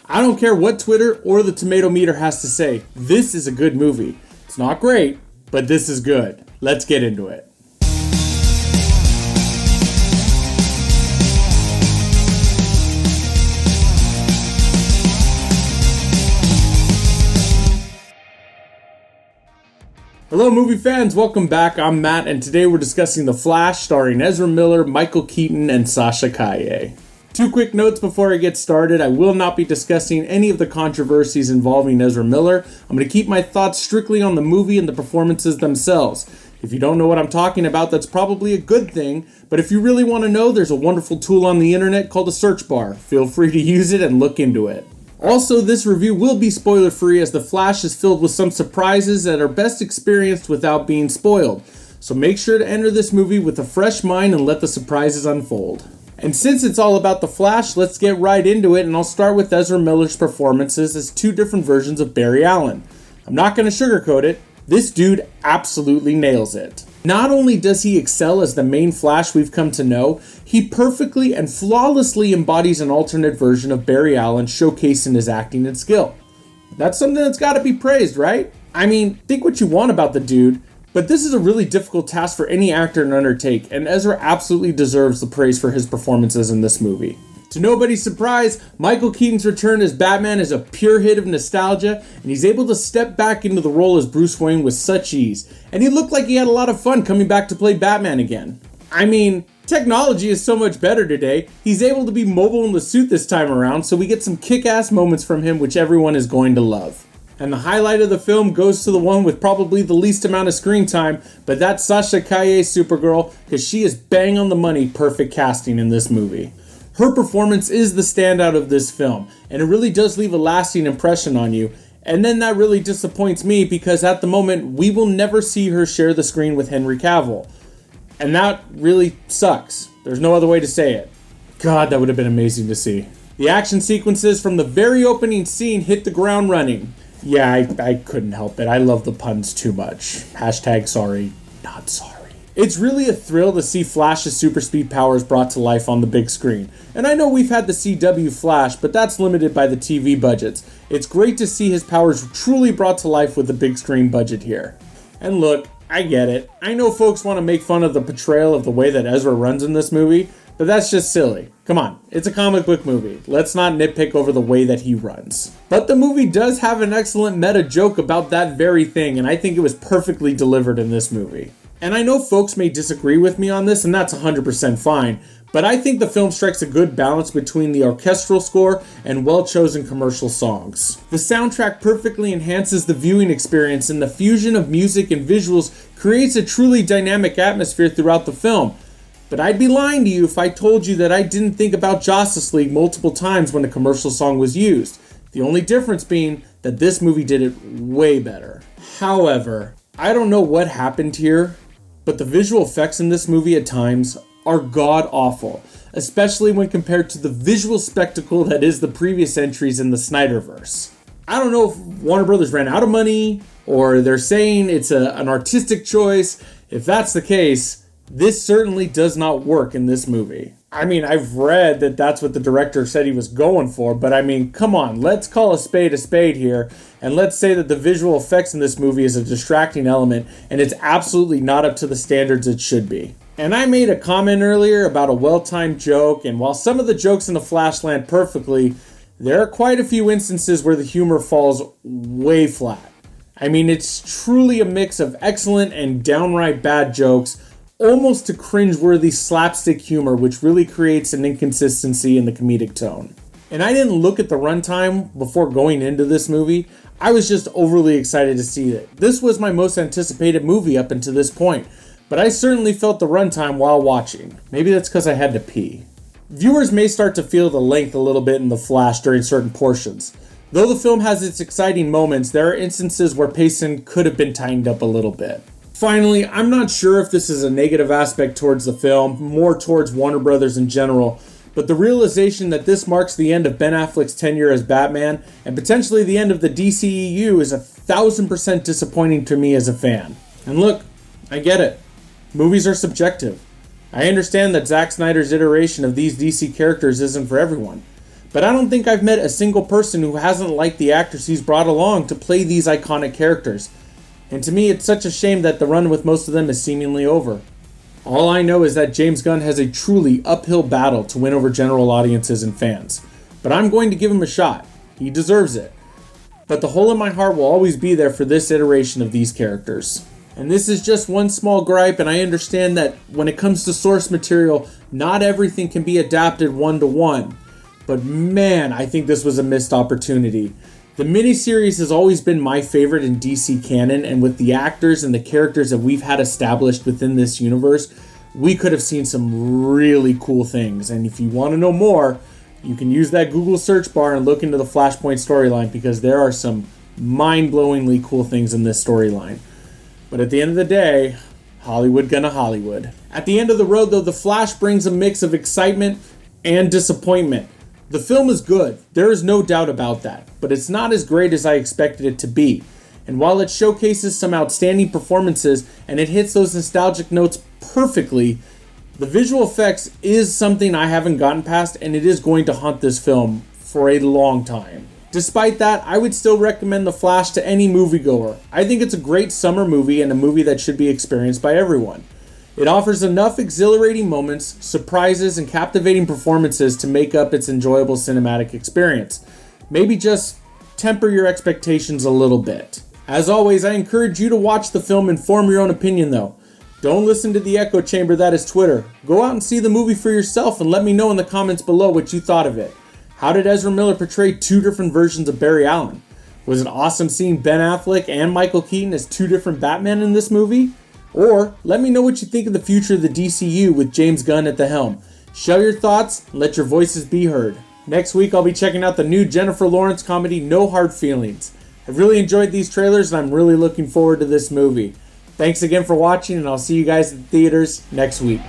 I don't care what Twitter or the tomato meter has to say. This is a good movie. It's not great, but this is good. Let's get into it. Hello movie fans, welcome back. I'm Matt, and today we're discussing The Flash, starring Ezra Miller, Michael Keaton, and Sasha Calle. Two quick notes before I get started. I will not be discussing any of the controversies involving Ezra Miller. I'm going to keep my thoughts strictly on the movie and the performances themselves. If you don't know what I'm talking about, that's probably a good thing, but if you really want to know, there's a wonderful tool on the internet called a search bar. Feel free to use it and look into it. Also, this review will be spoiler-free as The Flash is filled with some surprises that are best experienced without being spoiled. So make sure to enter this movie with a fresh mind and let the surprises unfold. And since it's all about The Flash, let's get right into it, and I'll start with Ezra Miller's performances as two different versions of Barry Allen. I'm not going to sugarcoat it. This dude absolutely nails it. Not only does he excel as the main Flash we've come to know, he perfectly and flawlessly embodies an alternate version of Barry Allen, showcasing his acting and skill. That's something that's got to be praised, right? I mean, think what you want about the dude, but this is a really difficult task for any actor to undertake, and Ezra absolutely deserves the praise for his performances in this movie. To nobody's surprise, Michael Keaton's return as Batman is a pure hit of nostalgia, and he's able to step back into the role as Bruce Wayne with such ease. And he looked like he had a lot of fun coming back to play Batman again. I mean, technology is so much better today. He's able to be mobile in the suit this time around, so we get some kick-ass moments from him which everyone is going to love. And the highlight of the film goes to the one with probably the least amount of screen time, but that's Sasha Calle's Supergirl, because she is bang on the money perfect casting in this movie. Her performance is the standout of this film, and it really does leave a lasting impression on you. And then that really disappoints me because at the moment, we will never see her share the screen with Henry Cavill. And that really sucks. There's no other way to say it. God, that would have been amazing to see. The action sequences from the very opening scene hit the ground running. Yeah, I couldn't help it. I love the puns too much. Hashtag sorry, not sorry. It's really a thrill to see Flash's super speed powers brought to life on the big screen. And I know we've had the CW Flash, but that's limited by the TV budgets. It's great to see his powers truly brought to life with the big screen budget here. And look, I get it. I know folks want to make fun of the portrayal of the way that Ezra runs in this movie, but that's just silly. Come on, it's a comic book movie. Let's not nitpick over the way that he runs. But the movie does have an excellent meta joke about that very thing, and I think it was perfectly delivered in this movie. And I know folks may disagree with me on this, and that's 100% fine, but I think the film strikes a good balance between the orchestral score and well-chosen commercial songs. The soundtrack perfectly enhances the viewing experience, and the fusion of music and visuals creates a truly dynamic atmosphere throughout the film. But I'd be lying to you if I told you that I didn't think about Justice League multiple times when a commercial song was used. The only difference being that this movie did it way better. However, I don't know what happened here, but the visual effects in this movie at times are god-awful, especially when compared to the visual spectacle that is the previous entries in the Snyderverse. I don't know if Warner Brothers ran out of money, or they're saying it's an artistic choice. If that's the case, this certainly does not work in this movie. I mean, I've read that that's what the director said he was going for, but I mean, come on, let's call a spade here, and let's say that the visual effects in this movie is a distracting element, and it's absolutely not up to the standards it should be. And I made a comment earlier about a well-timed joke, and while some of the jokes in The Flash land perfectly, there are quite a few instances where the humor falls way flat. I mean, it's truly a mix of excellent and downright bad jokes, almost to cringe-worthy slapstick humor, which really creates an inconsistency in the comedic tone. And I didn't look at the runtime before going into this movie. I was just overly excited to see it. This was my most anticipated movie up until this point, but I certainly felt the runtime while watching. Maybe that's because I had to pee. Viewers may start to feel the length a little bit in The Flash during certain portions. Though the film has its exciting moments, there are instances where pacing could have been tightened up a little bit. Finally, I'm not sure if this is a negative aspect towards the film, more towards Warner Brothers in general, but the realization that this marks the end of Ben Affleck's tenure as Batman and potentially the end of the DCEU is 1,000% disappointing to me as a fan. And look, I get it. Movies are subjective. I understand that Zack Snyder's iteration of these DC characters isn't for everyone. But I don't think I've met a single person who hasn't liked the actors he's brought along to play these iconic characters. And to me, it's such a shame that the run with most of them is seemingly over. All I know is that James Gunn has a truly uphill battle to win over general audiences and fans. But I'm going to give him a shot. He deserves it. But the hole in my heart will always be there for this iteration of these characters. And this is just one small gripe, and I understand that when it comes to source material, not everything can be adapted one-to-one. But man, I think this was a missed opportunity. The miniseries has always been my favorite in DC canon, and with the actors and the characters that we've had established within this universe, we could have seen some really cool things. And if you want to know more, you can use that Google search bar and look into the Flashpoint storyline, because there are some mind-blowingly cool things in this storyline. But at the end of the day, Hollywood gonna Hollywood. At the end of the road though, The Flash brings a mix of excitement and disappointment. The film is good, there is no doubt about that, but it's not as great as I expected it to be. And while it showcases some outstanding performances and it hits those nostalgic notes perfectly, the visual effects is something I haven't gotten past, and it is going to haunt this film for a long time. Despite that, I would still recommend The Flash to any moviegoer. I think it's a great summer movie and a movie that should be experienced by everyone. It offers enough exhilarating moments, surprises, and captivating performances to make up its enjoyable cinematic experience. Maybe just temper your expectations a little bit. As always, I encourage you to watch the film and form your own opinion though. Don't listen to the echo chamber that is Twitter. Go out and see the movie for yourself and let me know in the comments below what you thought of it. How did Ezra Miller portray two different versions of Barry Allen? Was it awesome seeing Ben Affleck and Michael Keaton as two different Batman in this movie? Or let me know what you think of the future of the DCU with James Gunn at the helm. Share your thoughts and let your voices be heard. Next week I'll be checking out the new Jennifer Lawrence comedy No Hard Feelings. I've really enjoyed these trailers and I'm really looking forward to this movie. Thanks again for watching, and I'll see you guys in the theaters next week.